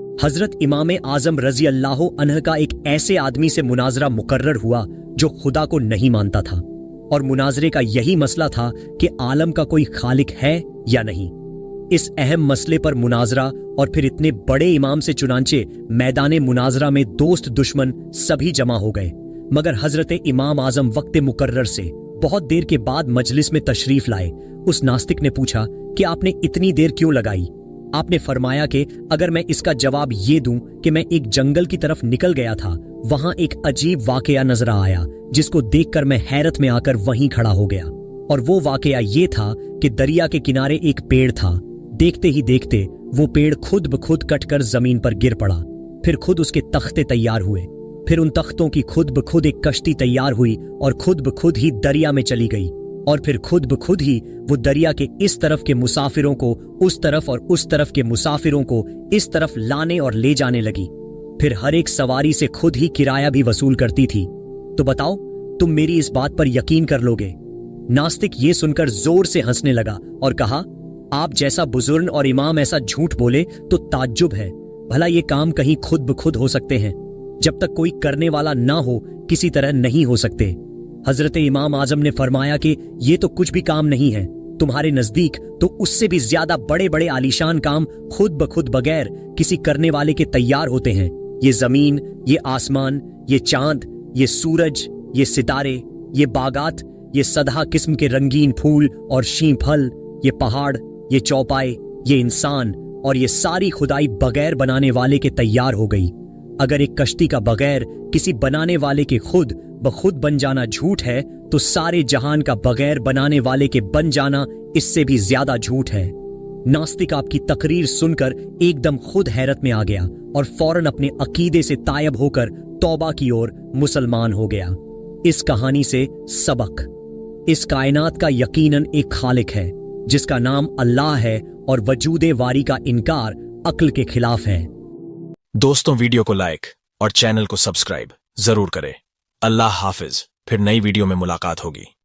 हजरत इमाम आजम रजी अल्लाह अन्ह का एक ऐसे आदमी से मुनाजरा मुकर्रर हुआ जो खुदा को नहीं मानता था, और मुनाजरे का यही मसला था कि आलम का कोई खालिक है या नहीं। इस अहम मसले पर मुनाजरा, और फिर इतने बड़े इमाम से चुनांचे मैदाने मुनाजरा में दोस्त दुश्मन सभी जमा हो गए। मगर हजरत इमाम आजम वक्त मुकर्रर से बहुत देर के बाद मजलिस में तशरीफ लाए। उस नास्तिक ने पूछा कि आपने इतनी देर क्यों लगाई? आपने फरमाया कि अगर मैं इसका जवाब ये दूं कि मैं एक जंगल की तरफ निकल गया था, वहां एक अजीब वाकया नजर आया जिसको देखकर मैं हैरत में आकर वहीं खड़ा हो गया। और वो वाकया ये था कि दरिया के किनारे एक पेड़ था। देखते ही देखते वो पेड़ खुद ब खुद कटकर जमीन पर गिर पड़ा। फिर खुद उसके तख्ते तैयार हुए। फिर उन तख्तों की खुद ब खुद एक कश्ती तैयार हुई और खुद ब खुद ही दरिया में चली गई। और फिर खुद ब खुद ही वो दरिया के इस तरफ के मुसाफिरों को उस तरफ और उस तरफ के मुसाफिरों को इस तरफ लाने और ले जाने लगी। फिर हर एक सवारी से खुद ही किराया भी वसूल करती थी। तो बताओ, तुम मेरी इस बात पर यकीन कर लोगे? नास्तिक ये सुनकर जोर से हंसने लगा और कहा, आप जैसा बुजुर्ग और इमाम ऐसा झूठ बोले तो ताज्जुब है। भला ये काम कहीं खुद ब खुद हो सकते हैं? जब तक कोई करने वाला ना हो किसी तरह नहीं हो सकते। हजरत इमाम आजम ने फरमाया कि ये तो कुछ भी काम नहीं है। तुम्हारे नजदीक तो उससे भी ज्यादा बड़े बड़े आलीशान काम खुद ब खुद बगैर किसी करने वाले के तैयार होते हैं। ये जमीन, ये आसमान, ये चांद, ये सूरज, ये सितारे, ये बागात, ये सदा किस्म के रंगीन फूल और शीं फल, ये पहाड़, ये चौपाए, ये इंसान और ये सारी खुदाई बगैर बनाने वाले के तैयार हो गई। अगर एक कश्ती का बगैर किसी बनाने वाले के खुद ब खुद बन जाना झूठ है, तो सारे जहान का बगैर बनाने वाले के बन जाना इससे भी ज्यादा झूठ है। नास्तिक आपकी तकरीर सुनकर एकदम खुद हैरत में आ गया और फौरन अपने अकीदे से तायब होकर तौबा की ओर मुसलमान हो गया। इस कहानी से सबक, इस कायनात का यकीनन एक खालिक है जिसका नाम अल्लाह है, और वजूदे वारी का इनकार अक्ल के खिलाफ है। दोस्तों, वीडियो को लाइक और चैनल को सब्सक्राइब जरूर करें। अल्लाह हाफिज। फिर नई वीडियो में मुलाकात होगी।